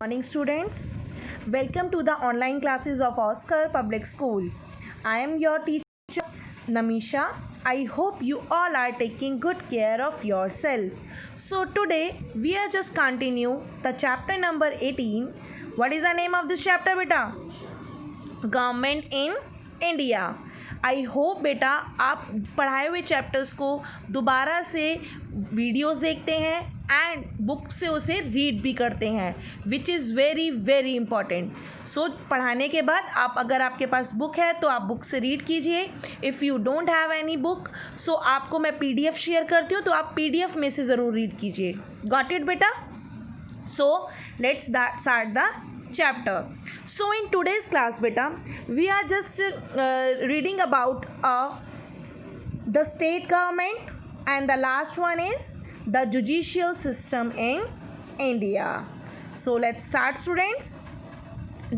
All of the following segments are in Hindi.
Morning students, welcome to the online classes of Oscar Public School. I am your teacher Namisha. I hope you all are taking good care of yourself. So today we are just continue the chapter number 18. What is the name of this chapter beta? Government in India. I hope बेटा आप पढ़ाए हुए चैप्टर्स को दोबारा से वीडियोस देखते हैं एंड बुक से उसे रीड भी करते हैं, which is very very important. So पढ़ाने के बाद आप अगर आपके पास बुक है तो आप बुक से रीड कीजिए. If you don't have any book so आपको मैं PDF शेयर करती हूँ, तो आप PDF में से ज़रूर रीड कीजिए. गॉट इट बेटा? So let's start the chapter. So in today's class beta we are just reading about the state government, and the last one is the judicial system in India. So let's start students.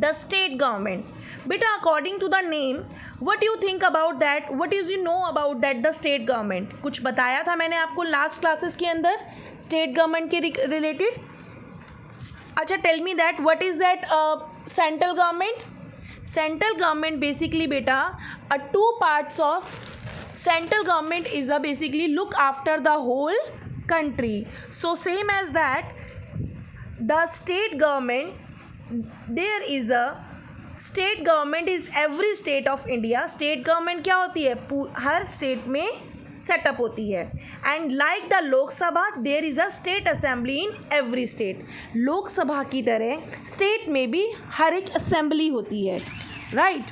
The state government beta, according to the name, what do you think about that? What is you know about that the state government? कुछ बताया था मैंने आपको लास्ट क्लासेस के अंदर स्टेट गवर्नमेंट के रिलेटेड. अच्छा, tell me that what is that central government. Central government basically बेटा two parts of central government is basically look after the whole country. So same as that the state government, there is a state government is every state of India. state government क्या होती है? हर स्टेट में सेटअप होती है. And like the Lok Sabha there is a state assembly in every state. Lok Sabha की तरह स्टेट में भी हर एक असेंबली होती है. Right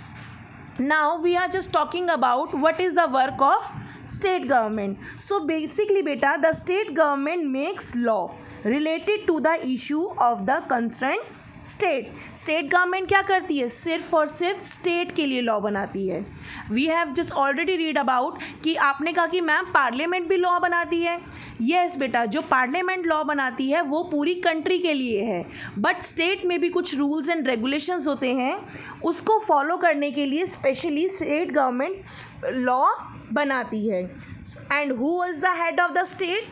now we are just talking about what is the work of state government. So basically beta the state government makes law related to the issue of the concerned state. state government क्या करती है? सिर्फ और सिर्फ स्टेट के लिए लॉ बनाती है. We have just already read about कि आपने कहा कि मैम पार्लियामेंट भी लॉ बनाती है. यस बेटा, जो पार्लियामेंट लॉ बनाती है वो पूरी कंट्री के लिए है, बट स्टेट में भी कुछ रूल्स एंड रेगुलेशंस होते हैं, उसको फॉलो करने के लिए स्पेशली स्टेट गवर्नमेंट लॉ बनाती है. And who is the head of the state?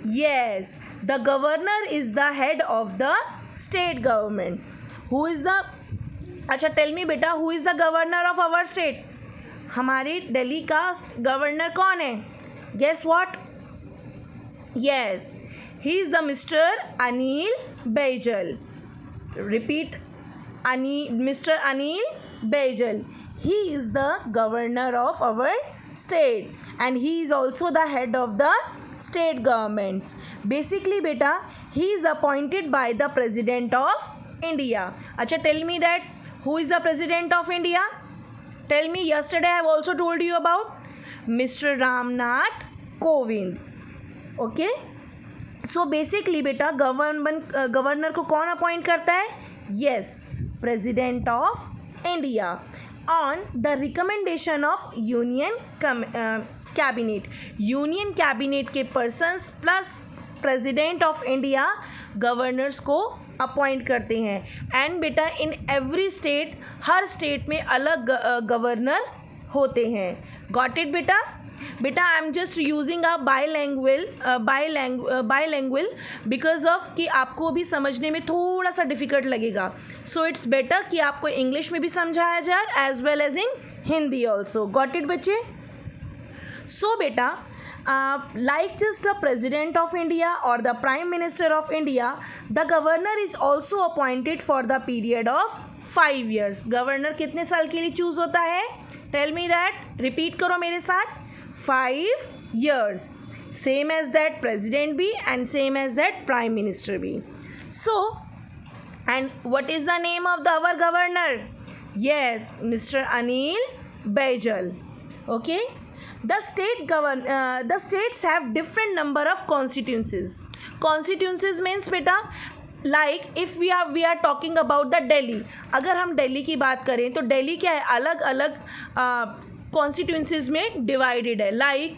Yes, the governor is the head of the state government. Who is the अच्छा टेल मी बेटा, who is the governor of our state? हमारी दिल्ली का गवर्नर कौन है? Guess what? Yes, he is the mister Anil Baijal. Repeat, mister Anil Baijal. He is the governor of our state and he is also the head of the state government. Basically beta he is appointed by the president of India. Acha, tell me that who is the president of India? Tell me. Yesterday I have also told you about Mr. Ramnath Kovind. Okay, so basically beta governor को कौन अपॉइंट करता है? Yes, president of India on the recommendation of union cabinet. Union cabinet के persons plus president of India governors को अपॉइंट करते हैं. एंड बेटा इन एवरी स्टेट, हर स्टेट में अलग गवर्नर होते हैं. गॉट इट बेटा? बेटा I am just using a bilanguage because of कि आपको भी समझने में थोड़ा सा डिफ़िकल्ट लगेगा. सो इट्स बेटर कि आपको इंग्लिश में भी समझाया जाए as well as in Hindi also. Got it बच्चे? सो बेटा like just the president of India or the prime minister of India, the governor is also appointed for the period of 5 years. Governor कितने साल के लिए चूज़ होता है? Tell me that. रिपीट करो मेरे साथ. 5 years. Same as that president भी and same as that prime minister भी. So and what is the name of the our governor? Yes, mister Anil Baijal. Okay, the states have different number of constituencies. Constituencies means beta like if we are talking about the Delhi. अगर हम दिल्ली की बात करें तो दिल्ली क्या है? अलग अलग constituencies में divided है. like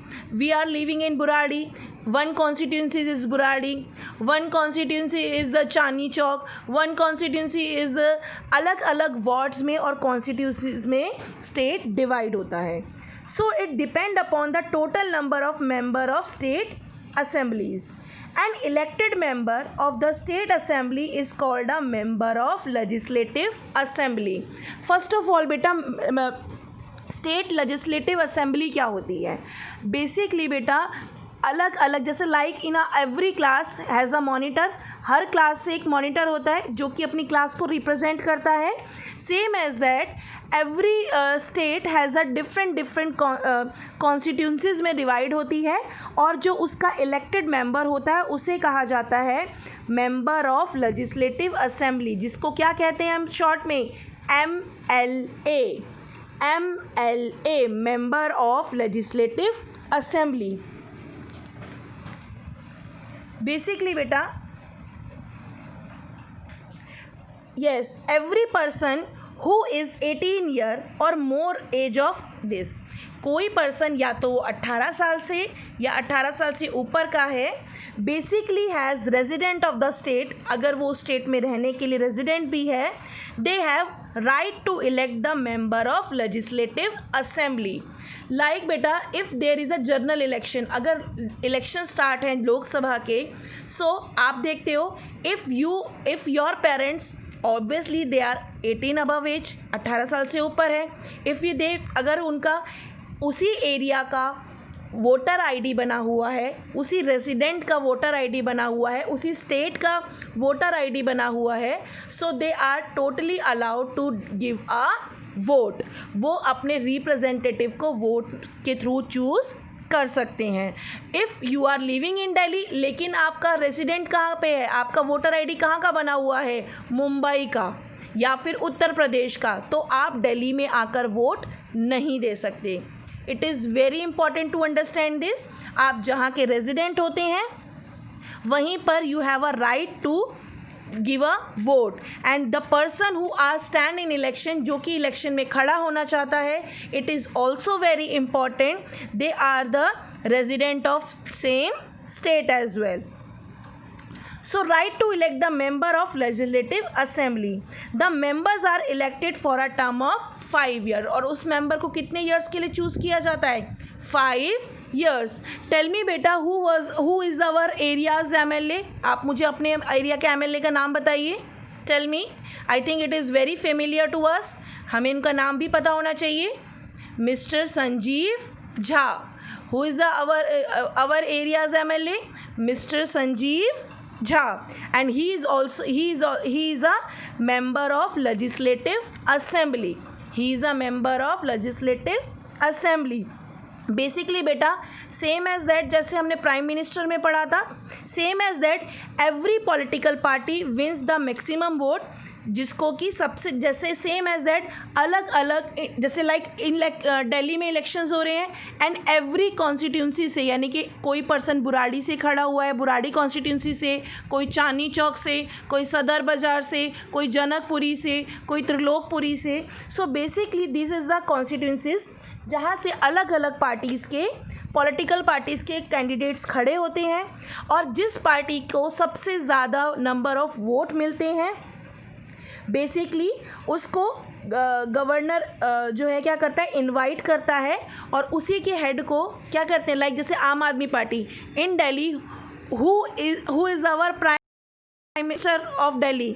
we are living in Buradi. One constituency is Buradi, one constituency is the Chandni Chowk, one constituency is the अलग अलग wards में और constituencies में state divide होता है. So it depend upon the total number of member of state assemblies. An elected member of the state assembly is called a member of legislative assembly. First of all बेटा स्टेट लेजिस्लेटिव असेंबली क्या होती है? बेसिकली बेटा अलग अलग, जैसे like in every class has a monitor, her class से एक मॉनिटर होता है जो कि अपनी क्लास को रिप्रेजेंट करता है. Same as that every state has a different constituencies में डिवाइड होती है, और जो उसका इलेक्टेड मेंबर होता है उसे कहा जाता है मेंबर ऑफ लेजिस्लेटिव असेंबली, जिसको क्या कहते हैं हम शॉर्ट में? MLA. MLA, member of legislative assembly. Basically बेटा yes, every person who is 18 year or more age of this, कोई पर्सन या तो 18 साल से या 18 साल से ऊपर का है, basically has resident of the state, अगर वो स्टेट में रहने के लिए रेजिडेंट भी है, they have right to elect the member of legislative assembly. Like बेटा if there is a general election, अगर इलेक्शन स्टार्ट हैं लोकसभा के, सो आप देखते हो if your parents obviously they are 18 above age, 18 साल से ऊपर है. इफ़ यू दे अगर उनका उसी एरिया का वोटर आईडी बना हुआ है, उसी रेजिडेंट का वोटर आईडी बना हुआ है, उसी स्टेट का वोटर आईडी बना हुआ है, so they are totally allowed to give a vote. वो अपने रिप्रेजेंटेटिव को वोट के थ्रू चूज़ कर सकते हैं. If you are living in Delhi, लेकिन आपका रेजिडेंट कहाँ पे है, आपका वोटर आईडी कहाँ का बना हुआ है, मुंबई का या फिर उत्तर प्रदेश का, तो आप दिल्ली में आकर वोट नहीं दे सकते. It is very important to understand this. आप जहाँ के रेजिडेंट होते हैं वहीं पर you have a right to give a vote, and the person who are stand in election, जो कि इलेक्शन में खड़ा होना चाहता है, it is also very important, they are the resident of same state as well. So right to elect the member of legislative assembly. The members are elected for a term of 5 years. और उस मेंबर को कितने ईयर्स के लिए चूज़ किया जाता है? 5 years. Tell me बेटा who is our area's MLA? आप मुझे अपने एरिया के MLA का नाम बताइए. Tell me. I think it is very familiar to us. हमें इनका नाम भी पता होना चाहिए. Mr. Sanjeev Jha. Who is our area's MLA? Mr. Sanjeev Jha, and he is a member of legislative assembly. He is a member of legislative assembly. Basically बेटा सेम एज दैट, जैसे हमने प्राइम मिनिस्टर में पढ़ा था, same as that every political party wins the maximum vote, जिसको कि सबसे जैसे सेम एज दैट अलग अलग, जैसे लाइक इन दिल्ली में इलेक्शंस हो रहे हैं, एंड एवरी कॉन्स्टिट्यूंसी से, यानी कि कोई पर्सन बुराड़ी से खड़ा हुआ है, बुराड़ी कॉन्स्टिट्यूंसी से, कोई चांदनी चौक से, कोई सदर बाज़ार से, कोई जनकपुरी से, कोई त्रिलोकपुरी से. So basically this is the constituencies जहाँ से अलग अलग पार्टीज़ के पॉलिटिकल पार्टीज़ के कैंडिडेट्स खड़े होते हैं, और जिस पार्टी को सबसे ज़्यादा नंबर ऑफ वोट मिलते हैं, बेसिकली उसको गवर्नर जो है क्या करता है, इनवाइट करता है, और उसी के हेड को क्या करते हैं, लाइक जैसे Aam Aadmi party in Delhi, who is our prime minister of Delhi?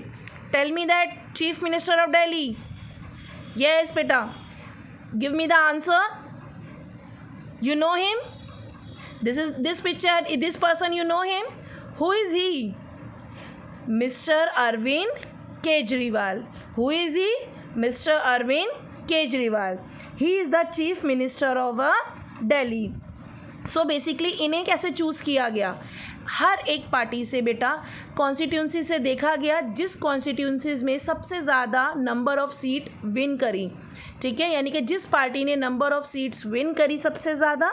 Tell me that chief minister of Delhi. Yes बेटा, give me the answer. You know him? This picture, this person, you know him? Who is he? Mister Arvind Kejriwal. Who is he? Mr. Arvind Kejriwal. He is the chief minister of Delhi. So basically इन्हें कैसे चूज़ किया गया? हर एक पार्टी से बेटा कॉन्स्टिट्यूंसी से देखा गया, जिस कॉन्स्टिट्यूंसीज में सबसे ज़्यादा नंबर ऑफ़ सीट विन करी, ठीक है, यानी कि जिस पार्टी ने नंबर ऑफ़ सीट्स विन करी सबसे ज़्यादा,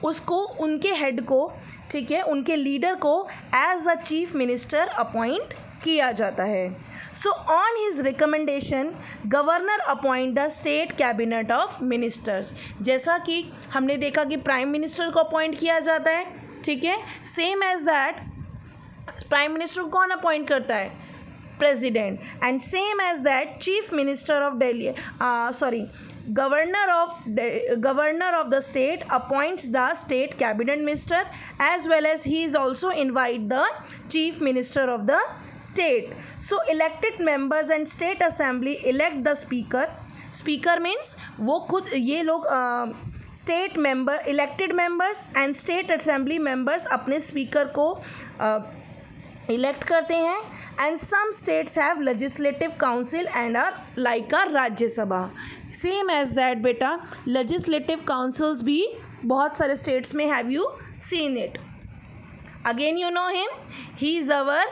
उसको, उनके हेड को, ठीक है, उनके लीडर को as a chief minister appoint किया जाता है. So on his recommendation, governor appoint the state cabinet of ministers. जैसा कि हमने देखा कि प्राइम मिनिस्टर को अपॉइंट किया जाता है, ठीक है, same as that prime minister को कौन अपॉइंट करता है? President. And same as that chief minister of Delhi, governor of the state appoints the state cabinet minister, as well as he is also invite the chief minister of the state. So elected members and state assembly elect the speaker. Speaker means वो खुद ये लोग state member, elected members and state assembly members अपने स्पीकर को इलेक्ट करते हैं. And some states have legislative council and are like our Rajya Sabha. Same as that बेटा, लेजिस्लेटिव काउंसिल्स भी बहुत सारे स्टेट्स में. Have you seen it? Again you know him, he is our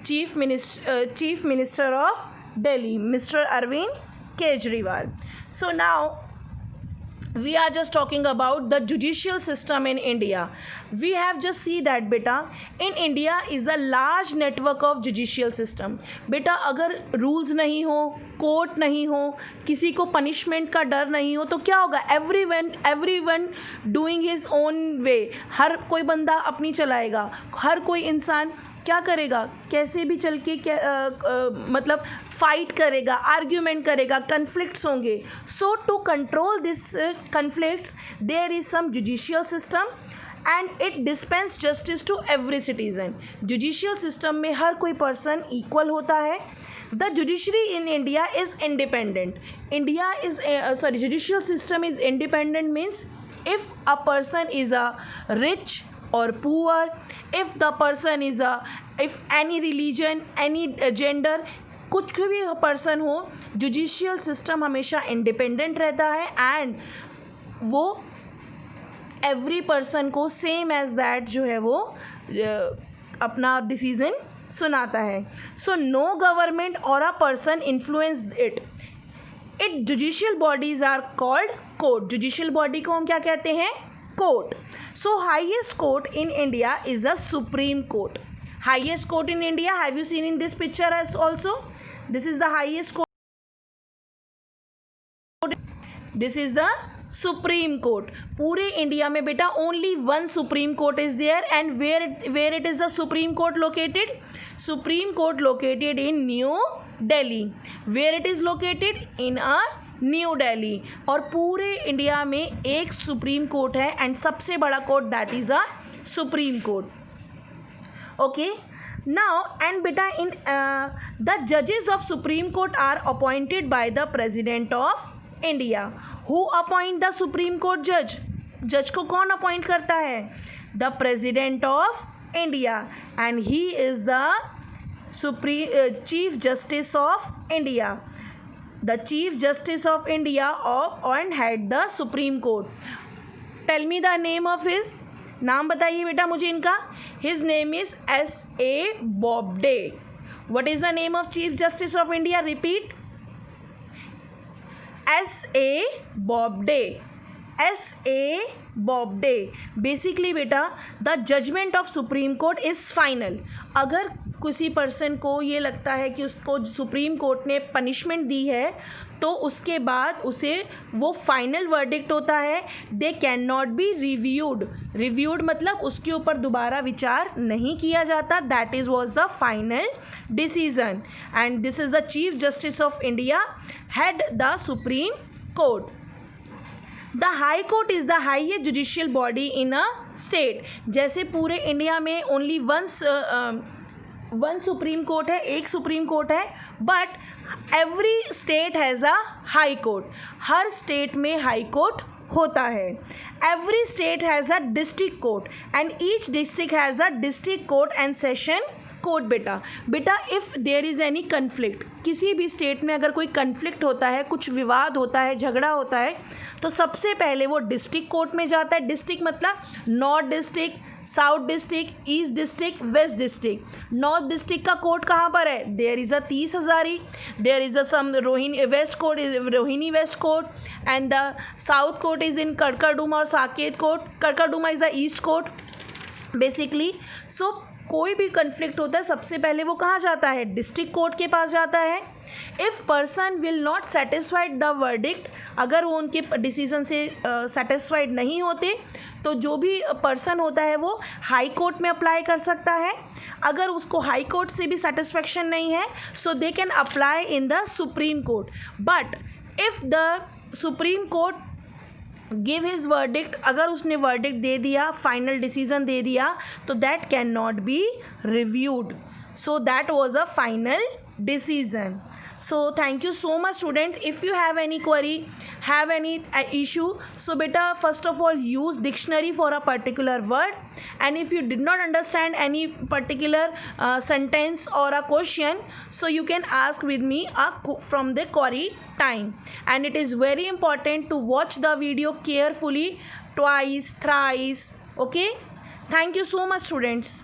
chief minister of Delhi, Mr. Arvind Kejriwal. So now we are just talking about the judicial system in India. We have just see that beta, in India is a large network of judicial system. बेटा अगर रूल्स नहीं हो, कोर्ट नहीं हो, किसी को पनिशमेंट का डर नहीं हो, तो क्या होगा? Everyone doing his own way. हर कोई बंदा अपनी चलाएगा, हर कोई इंसान क्या करेगा? कैसे भी चल के मतलब फाइट करेगा, आर्ग्यूमेंट करेगा, कन्फ्लिक्ट्स होंगे. So to control this conflicts there is some judicial system and it dispense justice to every citizen. Judicial system में हर कोई पर्सन इक्वल होता है. The judiciary in India is independent. Judicial system is independent means if a person is a rich or poor, if the person is if any religion, any gender, कुछ भी पर्सन हो, जुडिशियल सिस्टम हमेशा इंडिपेंडेंट रहता है एंड वो एवरी पर्सन को सेम एज दैट जो है वो अपना डिसीजन सुनाता है. सो नो गवर्नमेंट और a person influence it. Judicial bodies are called court. Judicial body को हम क्या कहते हैं? Court. So highest court in India is the Supreme Court. Highest court in India, have you seen in this picture as also? This is the highest court. This is the Supreme Court. पूरे इंडिया में बेटा only one Supreme Court is there, and where it is the Supreme Court located? Supreme Court located in New Delhi. Where it is located? In a new Delhi. और पूरे इंडिया में एक सुप्रीम कोर्ट है एंड सबसे बड़ा court that is a supreme court. Okay now and बेटा इन द जजेस of supreme court are appointed by the president of India. Who appoint the supreme court जज? जज को कौन अपॉइंट करता है? The president of India and he is the chief justice of India. The Chief Justice of India and head the Supreme Court. Tell me the name of his. नाम बताइए बेटा मुझे इनका. His name is S.A. Bobde. What is the name of Chief Justice of India? Repeat. S.A. Bobde. S.A. Bobde. Basically बेटा the judgment of Supreme Court is final. अगर किसी पर्सन को ये लगता है कि उसको सुप्रीम कोर्ट ने पनिशमेंट दी है तो उसके बाद उसे वो फाइनल वर्डिक्ट होता है. They can not be reviewed मतलब उसके ऊपर दोबारा विचार नहीं किया जाता. That is was the final decision and this is the chief justice of India head the supreme court. The high court is the highest judicial body in a state. जैसे पूरे इंडिया में ओनली वन सुप्रीम कोर्ट है, एक सुप्रीम कोर्ट है, but every state has a high court. हर स्टेट में हाई कोर्ट होता है. Every state has a district court and each district has a district court and session court. बेटा if there is any conflict, किसी भी स्टेट में अगर कोई कन्फ्लिक्ट होता है, कुछ विवाद होता है, झगड़ा होता है, तो सबसे पहले वो डिस्ट्रिक्ट कोर्ट में जाता है. डिस्ट्रिक्ट मतलब north district, south district, east district, west district. North district का कोर्ट कहाँ पर है? There is a 30 Hazari. There is a some Rohini west court is Rohini west court and the south court is in Karkardooma और Saket court. Karkardooma is the east court basically. So कोई भी कन्फ्लिक्ट होता है सबसे पहले वो कहाँ जाता है? डिस्ट्रिक्ट कोर्ट के पास जाता है. If person will not satisfied the verdict, अगर वो उनके डिसीजन से सेटिस्फाइड नहीं होते तो जो भी पर्सन होता है वो हाई कोर्ट में अप्लाई कर सकता है. अगर उसको हाई कोर्ट से भी सेटिस्फेक्शन नहीं है so they can apply in the supreme court. But if the supreme court give his verdict, अगर उसने वर्डिक्ट दे दिया, फाइनल डिसीजन दे दिया, तो that can not be reviewed. So that was a final decision. So thank you so much student. If you have any query, have any issue, so beta first of all use dictionary for a particular word, and if you did not understand any particular sentence or a question, so you can ask with me from the query time. And it is very important to watch the video carefully, twice, thrice. Okay, thank you so much students.